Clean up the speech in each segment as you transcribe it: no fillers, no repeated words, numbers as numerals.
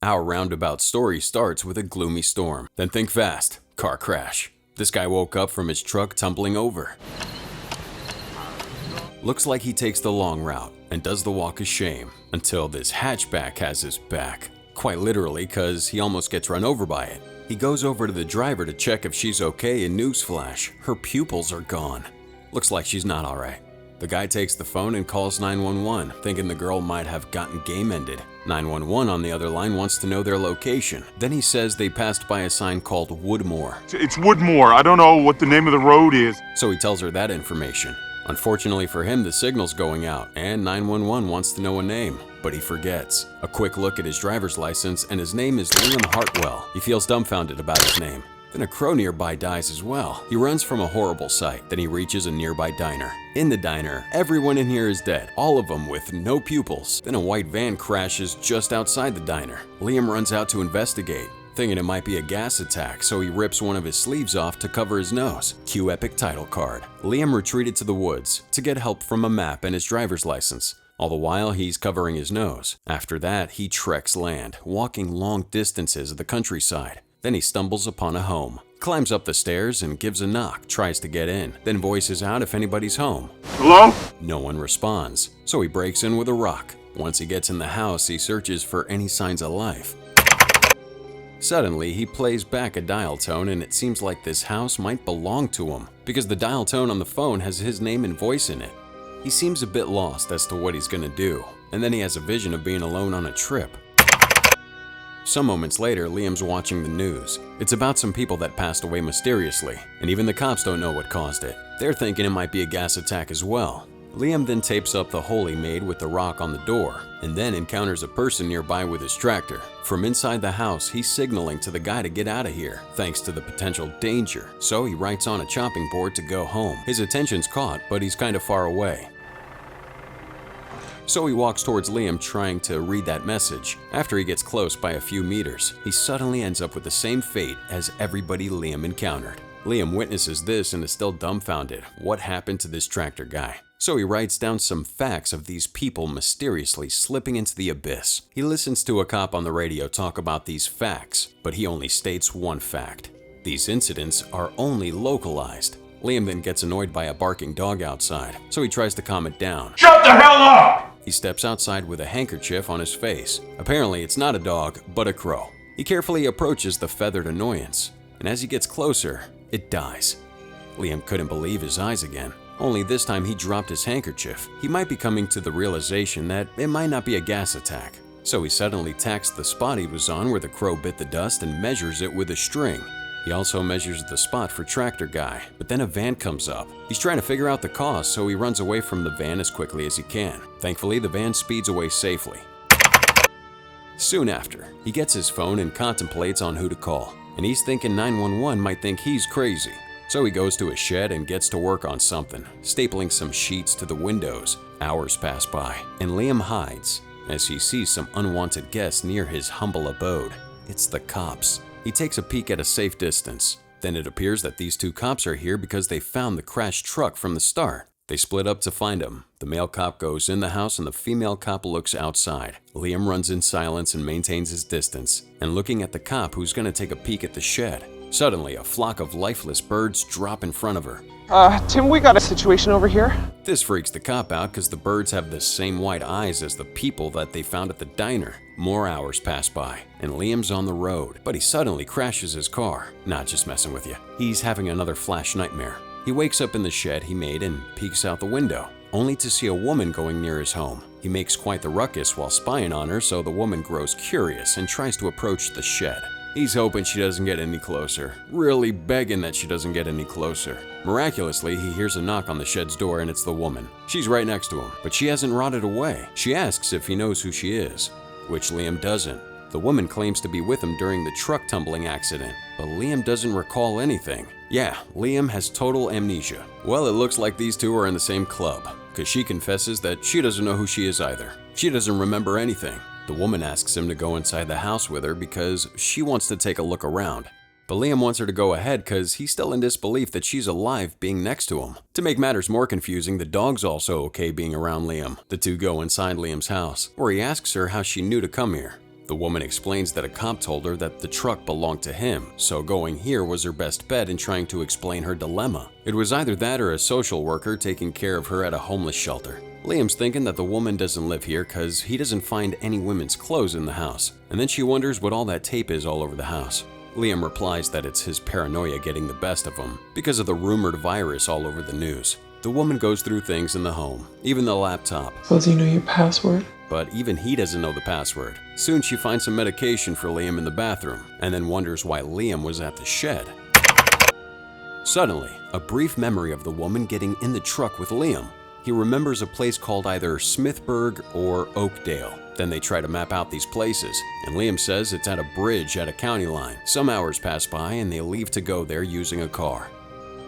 Our roundabout story starts with a gloomy storm. Then think fast. Car crash. This guy woke up from his truck tumbling over. Looks like he takes the long route and does the walk of shame until this hatchback has his back. Quite literally, cause he almost gets run over by it. He goes over to the driver to check if she's okay, and newsflash, her pupils are gone. Looks like she's not alright. The guy takes the phone and calls 911, thinking the girl might have gotten game-ended. 911 on the other line wants to know their location. Then he says they passed by a sign called Woodmore. It's Woodmore. I don't know what the name of the road is. So he tells her that information. Unfortunately for him, the signal's going out, and 911 wants to know a name, but he forgets. A quick look at his driver's license, and his name is Liam Hartwell. He feels dumbfounded about his name. Then a crow nearby dies as well. He runs from a horrible sight. Then he reaches a nearby diner. In the diner, everyone in here is dead, all of them with no pupils. Then a white van crashes just outside the diner. Liam runs out to investigate, thinking it might be a gas attack, so he rips one of his sleeves off to cover his nose. Cue epic title card. Liam retreated to the woods to get help from a map and his driver's license. All the while, he's covering his nose. After that, he treks land, walking long distances of the countryside. Then he stumbles upon a home, climbs up the stairs and gives a knock, tries to get in, then voices out if anybody's home. Hello? No one responds, so he breaks in with a rock. Once he gets in the house, he searches for any signs of life. Suddenly, he plays back a dial tone, and it seems like this house might belong to him, because the dial tone on the phone has his name and voice in it. He seems a bit lost as to what he's gonna do, and then he has a vision of being alone on a trip. Some moments later, Liam's watching the news. It's about some people that passed away mysteriously, and even the cops don't know what caused it. They're thinking it might be a gas attack as well. Liam then tapes up the hole he made with the rock on the door, and then encounters a person nearby with his tractor. From inside the house, he's signaling to the guy to get out of here, thanks to the potential danger, so he writes on a chopping board to go home. His attention's caught, but he's kind of far away. So he walks towards Liam, trying to read that message. After he gets close by a few meters, he suddenly ends up with the same fate as everybody Liam encountered. Liam witnesses this and is still dumbfounded. What happened to this tractor guy? So he writes down some facts of these people mysteriously slipping into the abyss. He listens to a cop on the radio talk about these facts, but he only states one fact. These incidents are only localized. Liam then gets annoyed by a barking dog outside, so he tries to calm it down. Shut the hell up! He steps outside with a handkerchief on his face. Apparently, it's not a dog, but a crow. He carefully approaches the feathered annoyance, and as he gets closer, it dies. Liam couldn't believe his eyes again. Only this time he dropped his handkerchief. He might be coming to the realization that it might not be a gas attack. So he suddenly tacks the spot he was on where the crow bit the dust and measures it with a string. He also measures the spot for tractor guy, but then a van comes up. He's trying to figure out the cause, so he runs away from the van as quickly as he can. Thankfully, the van speeds away safely. Soon after, he gets his phone and contemplates on who to call, and he's thinking 911 might think he's crazy. So he goes to a shed and gets to work on something, stapling some sheets to the windows. Hours pass by, and Liam hides as he sees some unwanted guests near his humble abode. It's the cops. He takes a peek at a safe distance. Then it appears that these two cops are here because they found the crashed truck from the start. They split up to find him. The male cop goes in the house and the female cop looks outside. Liam runs in silence and maintains his distance, and looking at the cop who's gonna take a peek at the shed. Suddenly, a flock of lifeless birds drop in front of her. Tim, we got a situation over here. This freaks the cop out because the birds have the same white eyes as the people that they found at the diner. More hours pass by, and Liam's on the road, but he suddenly crashes his car. Not just messing with you. He's having another flash nightmare. He wakes up in the shed he made and peeks out the window, only to see a woman going near his home. He makes quite the ruckus while spying on her, so the woman grows curious and tries to approach the shed. He's hoping she doesn't get any closer, really begging that she doesn't get any closer. Miraculously, he hears a knock on the shed's door and it's the woman. She's right next to him, but she hasn't rotted away. She asks if he knows who she is, which Liam doesn't. The woman claims to be with him during the truck tumbling accident, but Liam doesn't recall anything. Yeah, Liam has total amnesia. Well, it looks like these two are in the same club, because she confesses that she doesn't know who she is either. She doesn't remember anything. The woman asks him to go inside the house with her because she wants to take a look around. But Liam wants her to go ahead because he's still in disbelief that she's alive being next to him. To make matters more confusing, the dog's also okay being around Liam. The two go inside Liam's house, where he asks her how she knew to come here. The woman explains that a cop told her that the truck belonged to him, so going here was her best bet in trying to explain her dilemma. It was either that or a social worker taking care of her at a homeless shelter. Liam's thinking that the woman doesn't live here because he doesn't find any women's clothes in the house, and then she wonders what all that tape is all over the house. Liam replies that it's his paranoia getting the best of him because of the rumored virus all over the news. The woman goes through things in the home, even the laptop. So do you know your password? But even he doesn't know the password. Soon she finds some medication for Liam in the bathroom, and then wonders why Liam was at the shed. Suddenly, a brief memory of the woman getting in the truck with Liam. He remembers a place called either Smithburg or Oakdale. Then they try to map out these places, and Liam says it's at a bridge at a county line. Some hours pass by and they leave to go there using a car.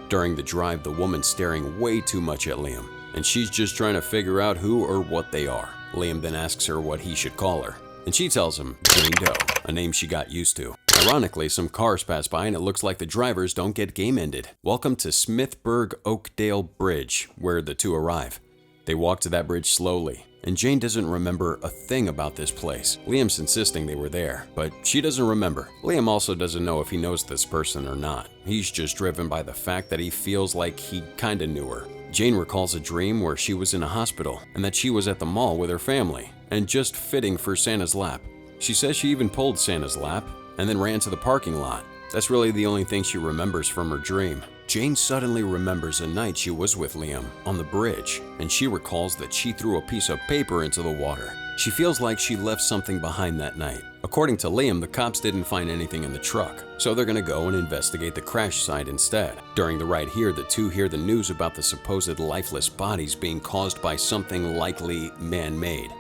During the drive, the woman's staring way too much at Liam, and she's just trying to figure out who or what they are. Liam then asks her what he should call her, and she tells him Jane Doe, a name she got used to. Ironically, some cars pass by and it looks like the drivers don't get game-ended. Welcome to Smithburg Oakdale Bridge, where the two arrive. They walk to that bridge slowly, and Jane doesn't remember a thing about this place. Liam's insisting they were there, but she doesn't remember. Liam also doesn't know if he knows this person or not. He's just driven by the fact that he feels like he kinda knew her. Jane recalls a dream where she was in a hospital and that she was at the mall with her family and just fitting for Santa's lap. She says she even pulled Santa's lap and then ran to the parking lot. That's really the only thing she remembers from her dream. Jane suddenly remembers a night she was with Liam on the bridge, and she recalls that she threw a piece of paper into the water. She feels like she left something behind that night. According to Liam, the cops didn't find anything in the truck, so they're gonna go and investigate the crash site instead. During the ride here, the two hear the news about the supposed lifeless bodies being caused by something likely man-made.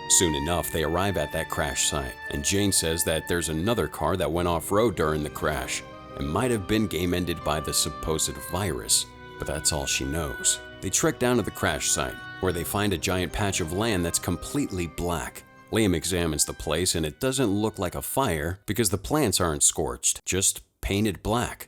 Soon enough, they arrive at that crash site, and Jane says that there's another car that went off-road during the crash and might have been game-ended by the supposed virus, but that's all she knows. They trek down to the crash site, where they find a giant patch of land that's completely black. Liam examines the place and it doesn't look like a fire because the plants aren't scorched, just painted black.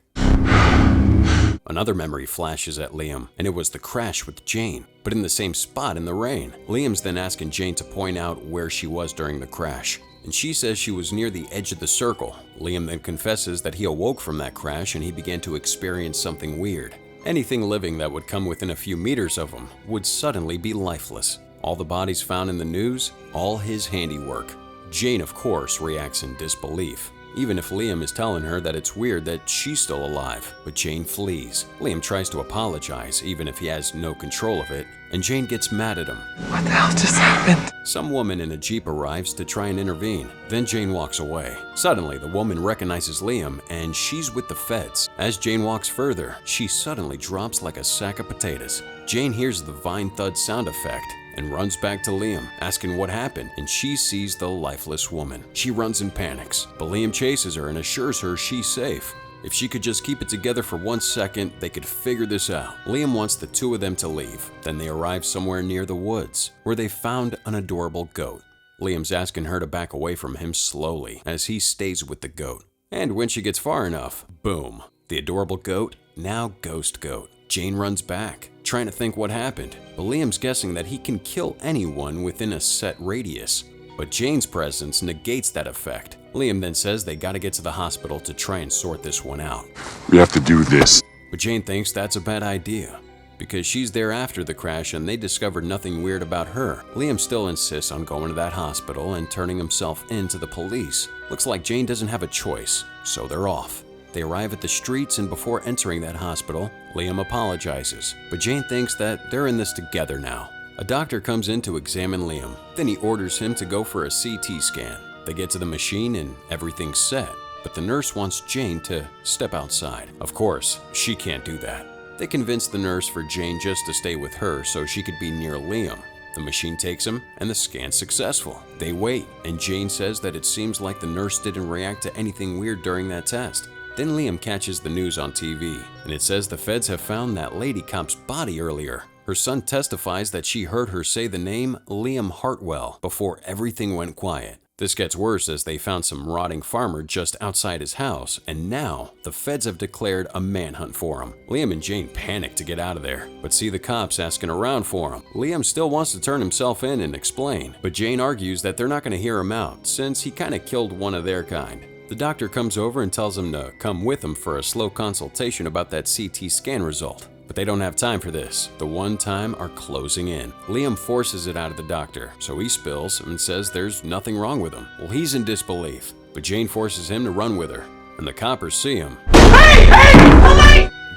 Another memory flashes at Liam, and it was the crash with Jane, but in the same spot in the rain. Liam's then asking Jane to point out where she was during the crash, and she says she was near the edge of the circle. Liam then confesses that he awoke from that crash and he began to experience something weird. Anything living that would come within a few meters of him would suddenly be lifeless. All the bodies found in the news, all his handiwork. Jane, of course, reacts in disbelief, even if Liam is telling her that it's weird that she's still alive, but Jane flees. Liam tries to apologize, even if he has no control of it, and Jane gets mad at him. What the hell just happened? Some woman in a Jeep arrives to try and intervene. Then Jane walks away. Suddenly, the woman recognizes Liam, and she's with the feds. As Jane walks further, she suddenly drops like a sack of potatoes. Jane hears the vine thud sound effect and runs back to Liam, asking what happened, and she sees the lifeless woman. She runs and panics, but Liam chases her and assures her she's safe. If she could just keep it together for 1 second, they could figure this out. Liam wants the two of them to leave. Then they arrive somewhere near the woods, where they found an adorable goat. Liam's asking her to back away from him slowly, as he stays with the goat. And when she gets far enough, boom, the adorable goat, now ghost goat. Jane runs back, trying to think what happened, but Liam's guessing that he can kill anyone within a set radius. But Jane's presence negates that effect. Liam then says they gotta get to the hospital to try and sort this one out. We have to do this. But Jane thinks that's a bad idea, because she's there after the crash and they discovered nothing weird about her. Liam still insists on going to that hospital and turning himself in to the police. Looks like Jane doesn't have a choice, so they're off. They arrive at the streets, and before entering that hospital, Liam apologizes, but Jane thinks that they're in this together now. A doctor comes in to examine Liam, then he orders him to go for a CT scan. They get to the machine and everything's set, but the nurse wants Jane to step outside. Of course, she can't do that. They convince the nurse for Jane just to stay with her so she could be near Liam. The machine takes him, and the scan's successful. They wait, and Jane says that it seems like the nurse didn't react to anything weird during that test. Then Liam catches the news on TV, and it says the feds have found that lady cop's body earlier. Her son testifies that she heard her say the name Liam Hartwell before everything went quiet. This gets worse as they found some rotting farmer just outside his house, and now the feds have declared a manhunt for him. Liam and Jane panic to get out of there, but see the cops asking around for him. Liam still wants to turn himself in and explain, but Jane argues that they're not going to hear him out since he kind of killed one of their kind. The doctor comes over and tells him to come with him for a slow consultation about that CT scan result. But they don't have time for this. The one time are closing in. Liam forces it out of the doctor, so he spills and says there's nothing wrong with him. Well, he's in disbelief, but Jane forces him to run with her, and the coppers see him.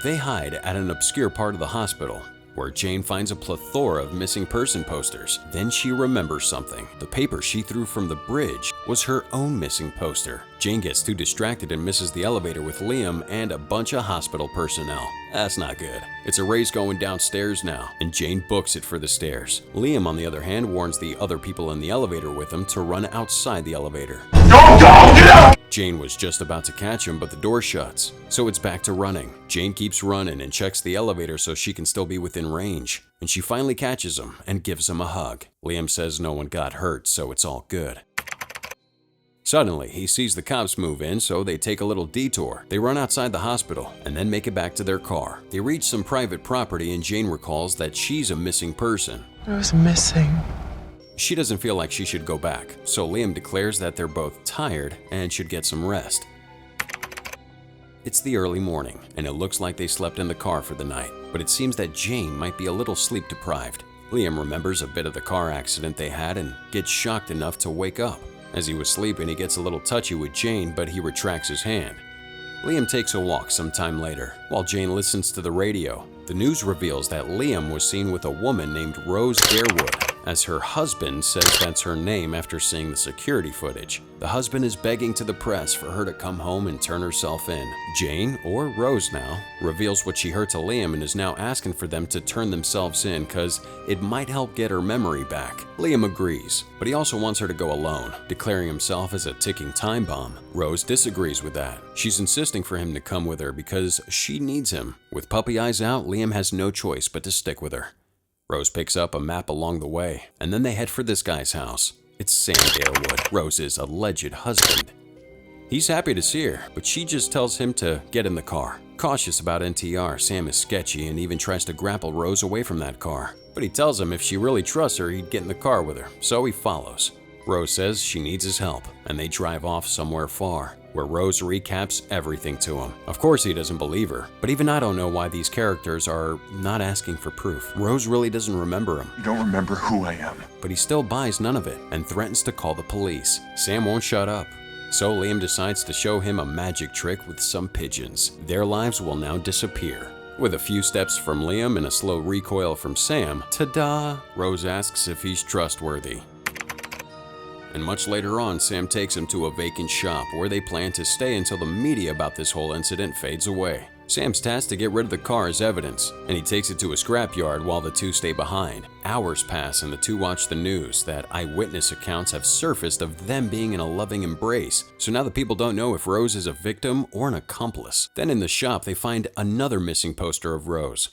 They hide at an obscure part of the hospital, where Jane finds a plethora of missing person posters. Then she remembers something. The paper she threw from the bridge was her own missing poster. Jane gets too distracted and misses the elevator with Liam and a bunch of hospital personnel. That's not good. It's a race going downstairs now, and Jane books it for the stairs. Liam, on the other hand, warns the other people in the elevator with him to run outside the elevator. Get out! Jane was just about to catch him, but the door shuts, so it's back to running. Jane keeps running and checks the elevator so she can still be within range, and she finally catches him and gives him a hug. Liam says no one got hurt, so it's all good. Suddenly, he sees the cops move in, so they take a little detour. They run outside the hospital and then make it back to their car. They reach some private property and Jane recalls that she's a missing person. I was missing. She doesn't feel like she should go back, so Liam declares that they're both tired and should get some rest. It's the early morning, and it looks like they slept in the car for the night, but it seems that Jane might be a little sleep deprived. Liam remembers a bit of the car accident they had and gets shocked enough to wake up. As he was sleeping, he gets a little touchy with Jane, but he retracts his hand. Liam takes a walk some time later, while Jane listens to the radio. The news reveals that Liam was seen with a woman named Rose Gerwood, as her husband says that's her name after seeing the security footage. The husband is begging to the press for her to come home and turn herself in. Jane, or Rose now, reveals what she heard to Liam and is now asking for them to turn themselves in because it might help get her memory back. Liam agrees, but he also wants her to go alone, declaring himself as a ticking time bomb. Rose disagrees with that. She's insisting for him to come with her because she needs him. With puppy eyes out, Liam has no choice but to stick with her. Rose picks up a map along the way, and then they head for this guy's house. It's Sam Gerwood, Rose's alleged husband. He's happy to see her, but she just tells him to get in the car. Cautious about NTR, Sam is sketchy and even tries to grapple Rose away from that car. But he tells him if she really trusts her, he'd get in the car with her, so he follows. Rose says she needs his help, and they drive off somewhere far, where Rose recaps everything to him. Of course he doesn't believe her, but even I don't know why these characters are not asking for proof. Rose really doesn't remember him. You don't remember who I am. But he still buys none of it and threatens to call the police. Sam won't shut up. So Liam decides to show him a magic trick with some pigeons. Their lives will now disappear. With a few steps from Liam and a slow recoil from Sam, ta-da! Rose asks if he's trustworthy. And much later on, Sam takes him to a vacant shop where they plan to stay until the media about this whole incident fades away. Sam's tasked to get rid of the car as evidence, and he takes it to a scrapyard while the two stay behind. Hours pass and the two watch the news that eyewitness accounts have surfaced of them being in a loving embrace, so now the people don't know if Rose is a victim or an accomplice. Then in the shop, they find another missing poster of Rose.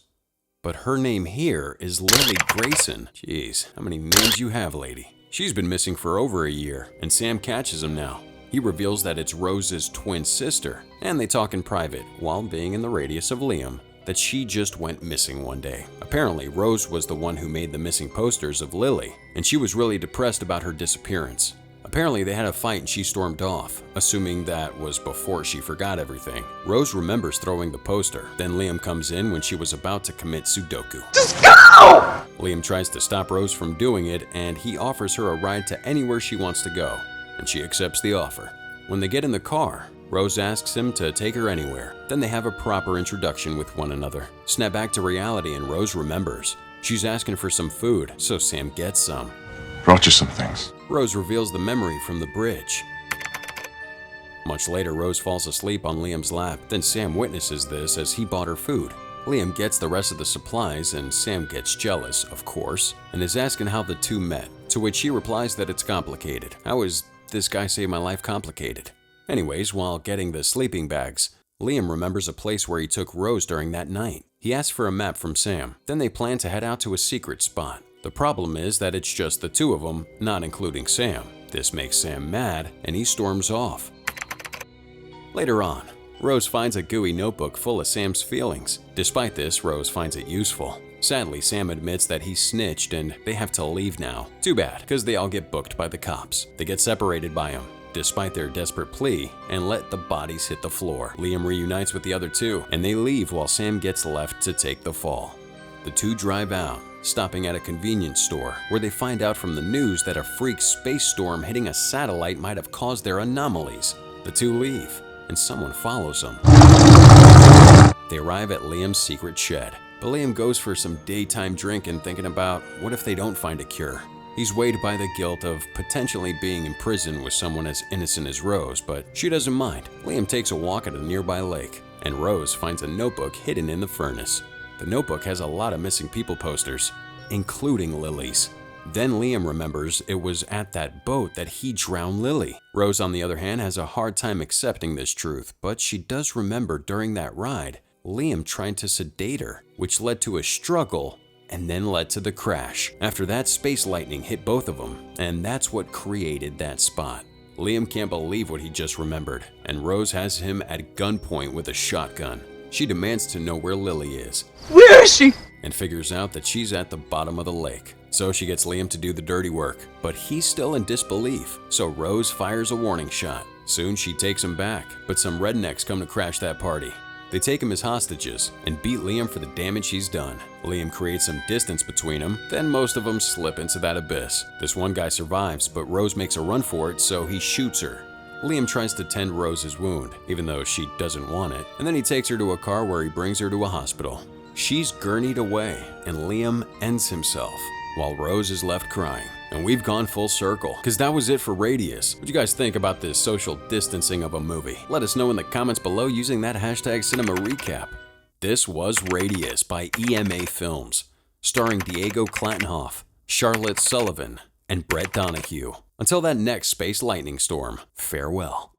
But her name here is Lily Grayson. Jeez, how many names you have, lady? She's been missing for over a year, and Sam catches him now. He reveals that it's Rose's twin sister, and they talk in private, while being in the radius of Liam, that she just went missing one day. Apparently, Rose was the one who made the missing posters of Lily, and she was really depressed about her disappearance. Apparently, they had a fight and she stormed off, assuming that was before she forgot everything. Rose remembers throwing the poster. Then Liam comes in when she was about to commit Sudoku. Just go! Liam tries to stop Rose from doing it, and he offers her a ride to anywhere she wants to go, and she accepts the offer. When they get in the car, Rose asks him to take her anywhere. Then they have a proper introduction with one another. Snap back to reality and Rose remembers. She's asking for some food, so Sam gets some. Brought you some things. Rose reveals the memory from the bridge. Much later, Rose falls asleep on Liam's lap. Then Sam witnesses this as he bought her food. Liam gets the rest of the supplies and Sam gets jealous, of course, and is asking how the two met, to which she replies that it's complicated. How is this guy saved my life complicated? Anyways, while getting the sleeping bags, Liam remembers a place where he took Rose during that night. He asks for a map from Sam. Then they plan to head out to a secret spot. The problem is that it's just the two of them, not including Sam. This makes Sam mad and he storms off. Later on, Rose finds a gooey notebook full of Sam's feelings. Despite this, Rose finds it useful. Sadly, Sam admits that he snitched and they have to leave now. Too bad, because they all get booked by the cops. They get separated by him, despite their desperate plea, and let the bodies hit the floor. Liam reunites with the other two, and they leave while Sam gets left to take the fall. The two drive out, stopping at a convenience store, where they find out from the news that a freak space storm hitting a satellite might have caused their anomalies. The two leave, and someone follows them. They arrive at Liam's secret shed, but Liam goes for some daytime drinking, thinking about what if they don't find a cure. He's weighed by the guilt of potentially being in prison with someone as innocent as Rose, but she doesn't mind. Liam takes a walk at a nearby lake, and Rose finds a notebook hidden in the furnace. The notebook has a lot of missing people posters, including Lily's. Then Liam remembers it was at that boat that he drowned Lily. Rose, on the other hand, has a hard time accepting this truth, but she does remember during that ride, Liam tried to sedate her, which led to a struggle and then led to the crash. After that, space lightning hit both of them, and that's what created that spot. Liam can't believe what he just remembered, and Rose has him at gunpoint with a shotgun. She demands to know where Lily is. Where is she? And figures out that she's at the bottom of the lake. So she gets Liam to do the dirty work, but he's still in disbelief, so Rose fires a warning shot. Soon she takes him back, but some rednecks come to crash that party. They take him as hostages and beat Liam for the damage he's done. Liam creates some distance between them, then most of them slip into that abyss. This one guy survives, but Rose makes a run for it, so he shoots her. Liam tries to tend Rose's wound, even though she doesn't want it, and then he takes her to a car where he brings her to a hospital. She's gurneyed away, and Liam ends himself, while Rose is left crying. And we've gone full circle, because that was it for Radius. What do you guys think about this social distancing of a movie? Let us know in the comments below using that hashtag #CinemaRecap. This was Radius by EMA Films, starring Diego Klantenhoff, Charlotte Sullivan, and Brett Donahue. Until that next space lightning storm, farewell.